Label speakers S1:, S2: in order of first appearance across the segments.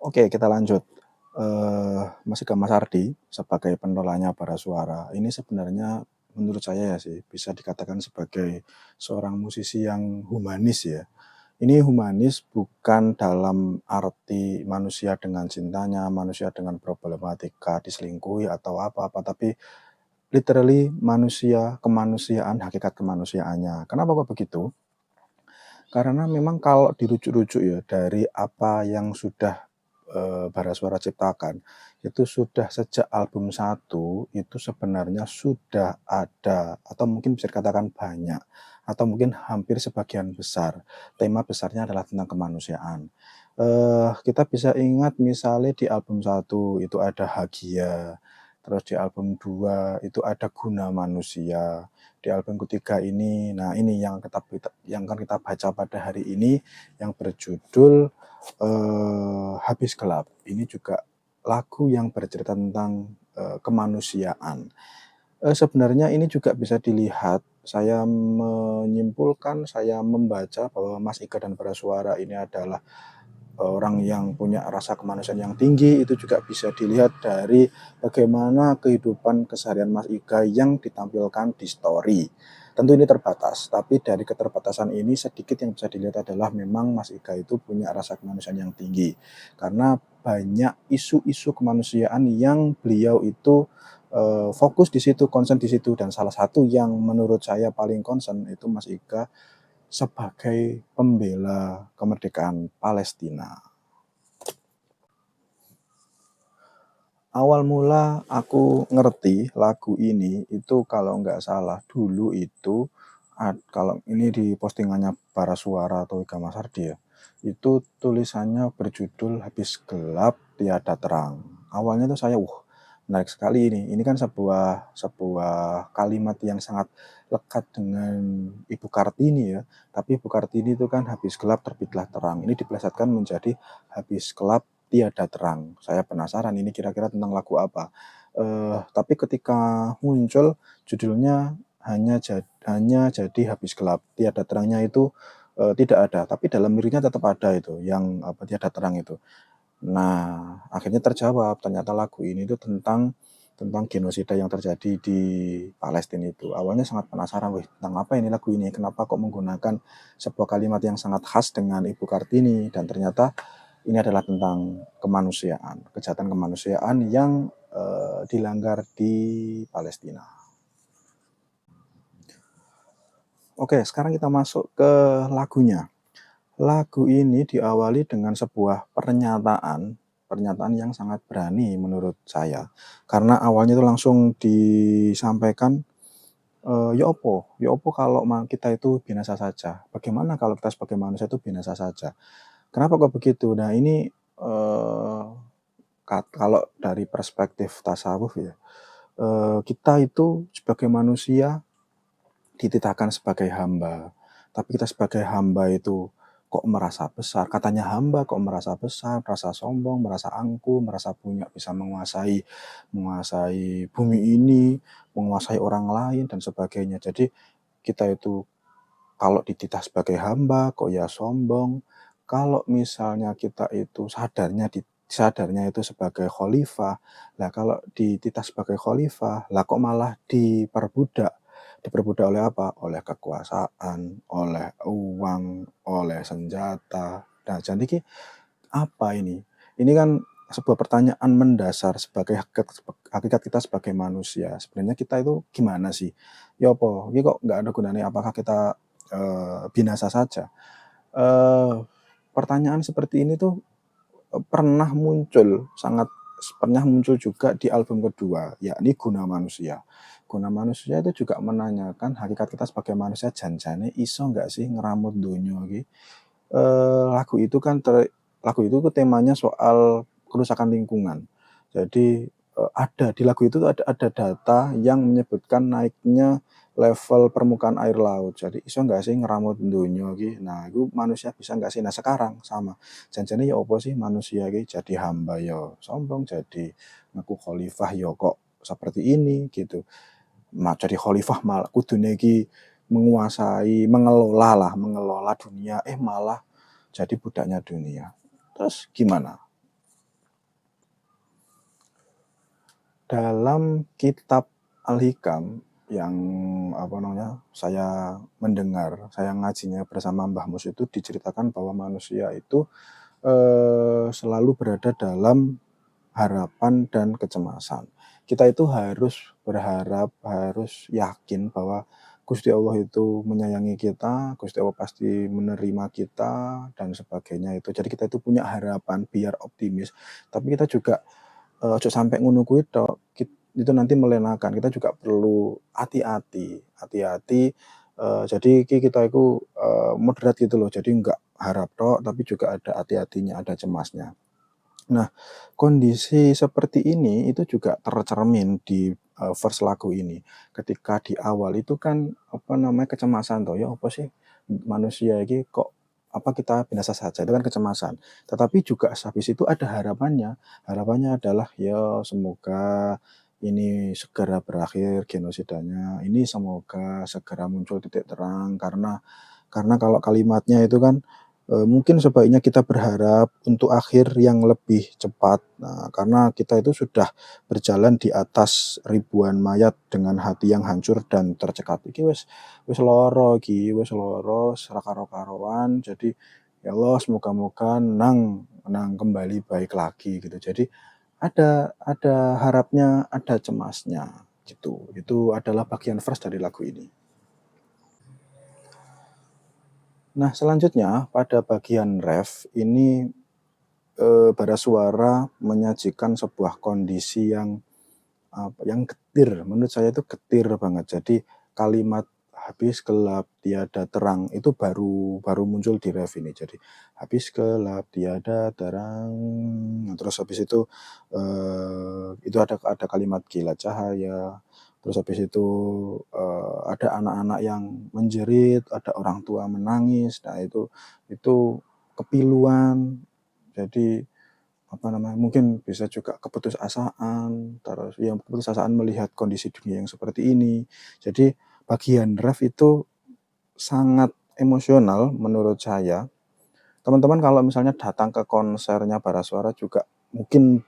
S1: Oke, kita lanjut. Masih ke Mas Ardi sebagai penolaknya bara suara. Ini sebenarnya menurut saya ya sih bisa dikatakan sebagai seorang musisi yang humanis ya. Ini humanis bukan dalam arti manusia dengan cintanya, manusia dengan problematika diselingkuhi atau apa-apa, tapi literally manusia, kemanusiaan, hakikat kemanusiaannya. Kenapa kok begitu? Karena memang kalau dirujuk-rujuk ya dari apa yang sudah Bara Suara ciptakan, itu sudah sejak album satu itu sebenarnya sudah ada atau mungkin bisa dikatakan banyak atau mungkin hampir sebagian besar, tema besarnya adalah tentang kemanusiaan. Kita bisa ingat misalnya di album satu itu ada Hagia, terus di album 2 itu ada Guna Manusia, di album ketiga ini, nah ini yang akan kita baca pada hari ini yang berjudul Habis Gelap. Ini juga lagu yang bercerita tentang, kemanusiaan. Sebenarnya ini juga bisa dilihat, saya menyimpulkan, saya membaca bahwa Mas Ika dan Barasuara ini adalah orang yang punya rasa kemanusiaan yang tinggi. Itu juga bisa dilihat dari bagaimana kehidupan keseharian Mas Ika yang ditampilkan di story. Tentu ini terbatas, tapi dari keterbatasan ini sedikit yang bisa dilihat adalah memang Mas Ika itu punya rasa kemanusiaan yang tinggi. Karena banyak isu-isu kemanusiaan yang beliau itu fokus di situ, concern di situ, dan salah satu yang menurut saya paling concern itu Mas Ika sebagai pembela kemerdekaan Palestina. Awal mula aku ngerti lagu ini itu kalau nggak salah dulu itu kalau ini di postingannya Bara Suara atau Ika Mas Ardi ya, itu tulisannya berjudul Habis Gelap Tiada Terang. Awalnya tuh saya, menarik sekali ini. Ini kan sebuah sebuah kalimat yang sangat lekat dengan Ibu Kartini ya. Tapi Ibu Kartini itu kan habis gelap terbitlah terang. Ini diplesetkan menjadi habis gelap tiada terang. Saya penasaran ini kira-kira tentang lagu apa. Tapi ketika muncul judulnya hanya jadi habis gelap, tiada terangnya itu tidak ada, tapi dalam liriknya tetap ada itu yang apa tiada terang itu. Nah, akhirnya terjawab ternyata lagu ini itu tentang tentang genosida yang terjadi di Palestina itu. Awalnya sangat penasaran, wih tentang apa ini lagu ini? Kenapa kok menggunakan sebuah kalimat yang sangat khas dengan Ibu Kartini? Dan ternyata ini adalah tentang kemanusiaan, kejahatan kemanusiaan yang dilanggar di Palestina. Oke, sekarang kita masuk ke lagunya. Lagu ini diawali dengan sebuah pernyataan, pernyataan yang sangat berani menurut saya. Karena awalnya itu langsung disampaikan, ya opo kalau kita itu binasa saja? Bagaimana kalau kita sebagai manusia itu binasa saja?" Kenapa kok begitu? Nah ini, kalau dari perspektif tasawuf ya, kita itu sebagai manusia dititahkan sebagai hamba, tapi kita sebagai hamba itu kok merasa besar, katanya hamba kok merasa besar, merasa sombong, merasa angkuh, merasa punya bisa menguasai menguasai bumi ini, menguasai orang lain dan sebagainya. Jadi kita itu kalau dititah sebagai hamba kok ya sombong, kalau misalnya kita itu sadarnya itu sebagai khalifah, lah kalau dititah sebagai khalifah, lah kok malah diperbudak. Diperbudak oleh apa? Oleh kekuasaan, oleh uang, oleh senjata. Nah, jadi ki apa ini? Ini kan sebuah pertanyaan mendasar sebagai hakikat kita sebagai manusia. Sebenarnya kita itu gimana sih? Ya apa? Ini kok nggak ada gunanya? Apakah kita binasa saja? Eh, Pertanyaan seperti ini tuh pernah muncul juga di album kedua, yakni Guna Manusia. Guna Manusia itu juga menanyakan hakikat kita sebagai manusia janjane iso nggak sih ngeramut donya iki. Lagu itu kan lagu itu tuh temanya soal kerusakan lingkungan. Jadi, ada di lagu itu ada data yang menyebutkan naiknya level permukaan air laut. Jadi iso nggak sih ngeramut donya iki. Nah, iku manusia bisa nggak sih? Nah, sekarang sama. Janjane ya opo sih manusia iki jadi hamba ya sombong, jadi ngaku khalifah ya kok seperti ini gitu. Jadi khalifah malah kudune iki mengelola dunia, malah jadi budaknya dunia. Terus gimana? Dalam kitab Al-Hikam yang saya mendengar, saya ngajinya bersama Mbah Mus itu diceritakan bahwa manusia itu selalu berada dalam harapan dan kecemasan. Kita itu harus berharap, harus yakin bahwa Gusti Allah itu menyayangi kita, Gusti Allah pasti menerima kita dan sebagainya itu. Jadi kita itu punya harapan biar optimis, tapi kita juga ojo sampai ngono kuwi tok, itu nanti melenakan. Kita juga perlu hati-hati, jadi kita itu, moderat gitu loh. Jadi enggak harap tok, tapi juga ada hati-hatinya, ada cemasnya. Nah, kondisi seperti ini itu juga tercermin di, verse lagu ini. Ketika di awal itu kan, kecemasan toh, "Ya apa sih manusia ini kok kita binasa saja," itu kan kecemasan. Tetapi juga habis itu ada harapannya. Harapannya adalah, ya semoga ini segera berakhir genosidanya, ini semoga segera muncul titik terang karena kalau kalimatnya itu kan, mungkin sebaiknya kita berharap untuk akhir yang lebih cepat. Nah, karena kita itu sudah berjalan di atas ribuan mayat dengan hati yang hancur dan tercekat. Iki wis lara iki, wis lara, ra karo-karoan. Jadi, ya Allah semoga-moga nang kembali baik lagi gitu. Jadi ada harapnya, ada cemasnya gitu. Itu adalah bagian verse dari lagu ini. Nah, selanjutnya pada bagian ref ini, bara suara menyajikan sebuah kondisi yang getir, menurut saya itu getir banget. Jadi kalimat "habis gelap tiada terang" itu baru baru muncul di ref ini. Jadi, "Habis gelap tiada terang", nah terus habis itu ada kalimat "kilat cahaya", terus habis itu, ada anak-anak yang menjerit, ada orang tua menangis. Nah itu kepiluan. Jadi mungkin bisa juga keputusasaan, terus ya keputusasaan melihat kondisi dunia yang seperti ini. Jadi bagian ref itu sangat emosional menurut saya. Teman-teman kalau misalnya datang ke konsernya Barasuara juga mungkin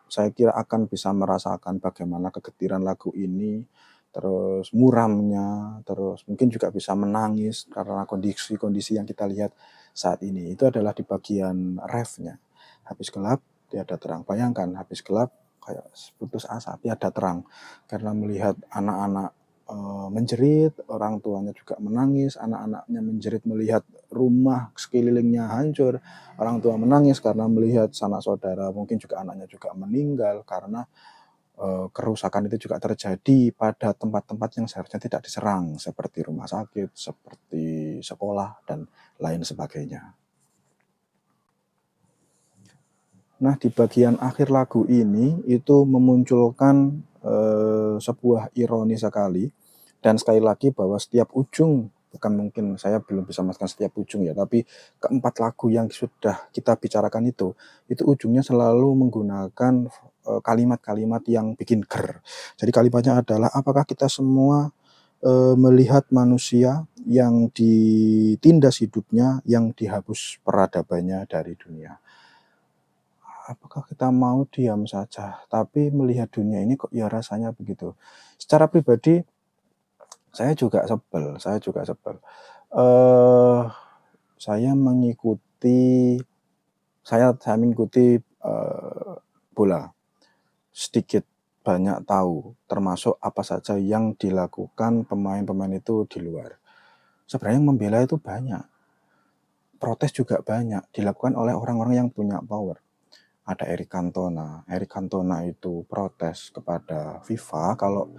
S1: saya kira akan bisa merasakan bagaimana kegetiran lagu ini, terus muramnya, terus mungkin juga bisa menangis karena kondisi-kondisi yang kita lihat saat ini. Itu adalah di bagian refnya. Habis gelap tiada terang. Bayangkan habis gelap kayak putus asa, tiada terang. Karena melihat anak-anak menjerit, orang tuanya juga menangis, anak-anaknya menjerit melihat rumah sekelilingnya hancur, orang tua menangis karena melihat sanak saudara, mungkin juga anaknya juga meninggal karena kerusakan itu juga terjadi pada tempat-tempat yang seharusnya tidak diserang, seperti rumah sakit, seperti sekolah, dan lain sebagainya. Nah, di bagian akhir lagu ini itu memunculkan sebuah ironi sekali, dan sekali lagi bahwa setiap ujung, bukan mungkin saya belum bisa memastikan setiap ujung ya, tapi keempat lagu yang sudah kita bicarakan itu ujungnya selalu menggunakan kalimat-kalimat yang bikin ger. Jadi kalimatnya adalah, apakah kita semua melihat manusia yang ditindas hidupnya, yang dihapus peradabannya dari dunia. Apakah kita mau diam saja, tapi melihat dunia ini kok ya rasanya begitu. Secara pribadi saya juga sebel. Saya mengikuti bola, sedikit banyak tahu, termasuk apa saja yang dilakukan pemain-pemain itu di luar. Sebenarnya yang membela itu banyak, protes juga banyak, dilakukan oleh orang-orang yang punya power. Ada Eric Cantona itu protes kepada FIFA kalau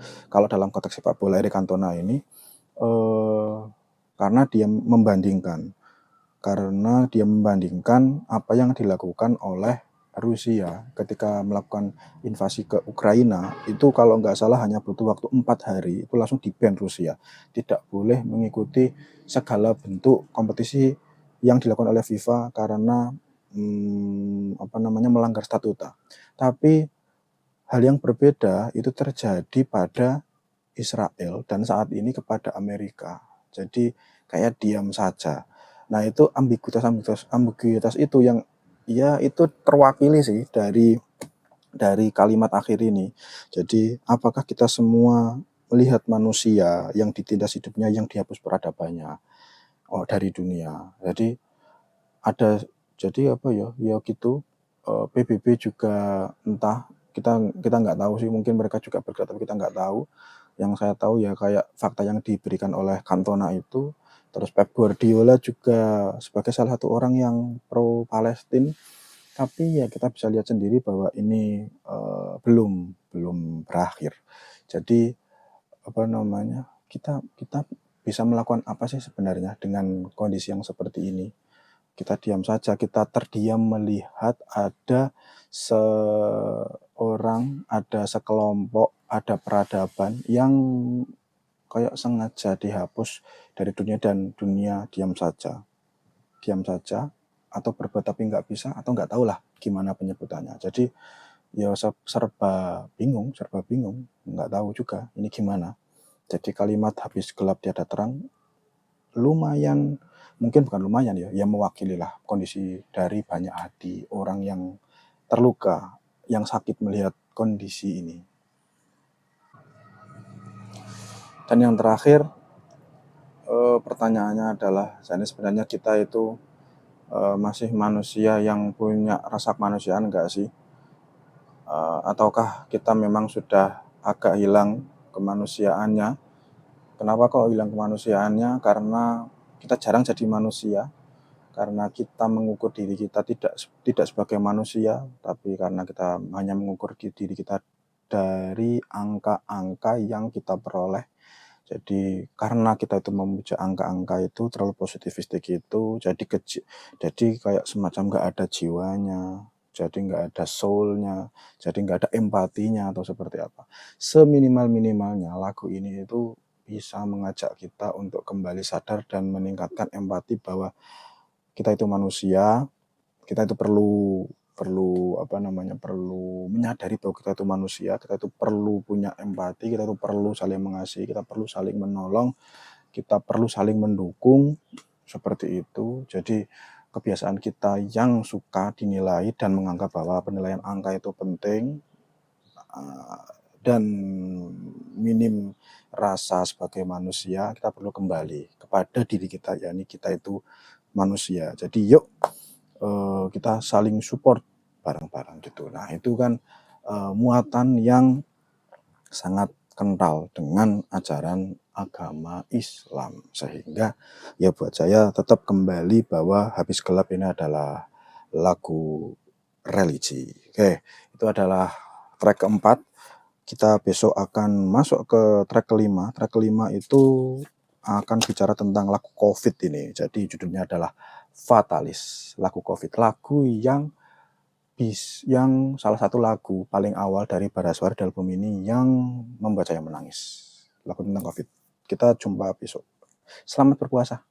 S1: dalam konteks sepak bola Eric Cantona ini karena dia membandingkan apa yang dilakukan oleh Rusia ketika melakukan invasi ke Ukraina. Itu kalau nggak salah hanya butuh waktu 4 hari itu langsung di-ban Rusia, tidak boleh mengikuti segala bentuk kompetisi yang dilakukan oleh FIFA karena melanggar statuta. Tapi hal yang berbeda itu terjadi pada Israel dan saat ini kepada Amerika. Jadi kayak diam saja. Nah, itu ambiguitas itu yang ya itu terwakili sih dari dari kalimat akhir ini. Jadi, apakah kita semua melihat manusia yang ditindas hidupnya, yang dihapus peradabannya, dari dunia. Jadi ada jadi apa ya, ya gitu, PBB juga entah kita kita nggak tahu sih, mungkin mereka juga bergerak tapi kita nggak tahu. Yang saya tahu ya kayak fakta yang diberikan oleh Cantona itu, terus Pep Guardiola juga sebagai salah satu orang yang pro Palestina, tapi ya kita bisa lihat sendiri bahwa ini belum belum berakhir. Jadi apa namanya, kita kita bisa melakukan apa sih sebenarnya dengan kondisi yang seperti ini? Kita diam saja, kita terdiam melihat ada seorang, ada sekelompok, ada peradaban yang kayak sengaja dihapus dari dunia, dan dunia diam saja atau berbuat tapi nggak bisa atau nggak tahu lah gimana penyebutannya. Jadi ya serba bingung, nggak tahu juga ini gimana. Jadi kalimat habis gelap tiada terang lumayan, mungkin bukan lumayan ya, ya mewakili lah kondisi dari banyak hati orang yang terluka, yang sakit melihat kondisi ini. Dan yang terakhir, pertanyaannya adalah, sebenarnya kita itu masih manusia yang punya rasa kemanusiaan enggak sih? Ataukah kita memang sudah agak hilang kemanusiaannya? Kenapa kok hilang kemanusiaannya? Karena kita jarang jadi manusia, karena kita mengukur diri kita tidak sebagai manusia, tapi karena kita hanya mengukur diri kita dari angka-angka yang kita peroleh. Jadi karena kita itu memuja angka-angka itu terlalu positivistik itu, jadi kayak semacam nggak ada jiwanya, jadi nggak ada soul-nya, jadi nggak ada empatinya atau seperti apa. Seminimal-minimalnya lagu ini itu bisa mengajak kita untuk kembali sadar dan meningkatkan empati bahwa kita itu manusia, kita itu perlu perlu apa namanya, perlu menyadari bahwa kita itu manusia, kita itu perlu punya empati, kita itu perlu saling mengasihi, kita perlu saling menolong, kita perlu saling mendukung, seperti itu. Jadi kebiasaan kita yang suka dinilai dan menganggap bahwa penilaian angka itu penting, dan minim rasa sebagai manusia, kita perlu kembali kepada diri kita, yakni kita itu manusia. Jadi yuk kita saling support bareng-bareng gitu. Nah itu kan muatan yang sangat kental dengan ajaran agama Islam, sehingga ya buat saya tetap kembali bahwa Habis Gelap ini adalah lagu religi. Oke, itu adalah track keempat. Kita besok akan masuk ke track kelima. Track kelima itu akan bicara tentang lagu COVID ini. Jadi judulnya adalah Fatalis, lagu COVID, lagu yang salah satu lagu paling awal dari Baraswara di album ini yang membuat saya menangis. Lagu tentang COVID. Kita jumpa besok. Selamat berpuasa.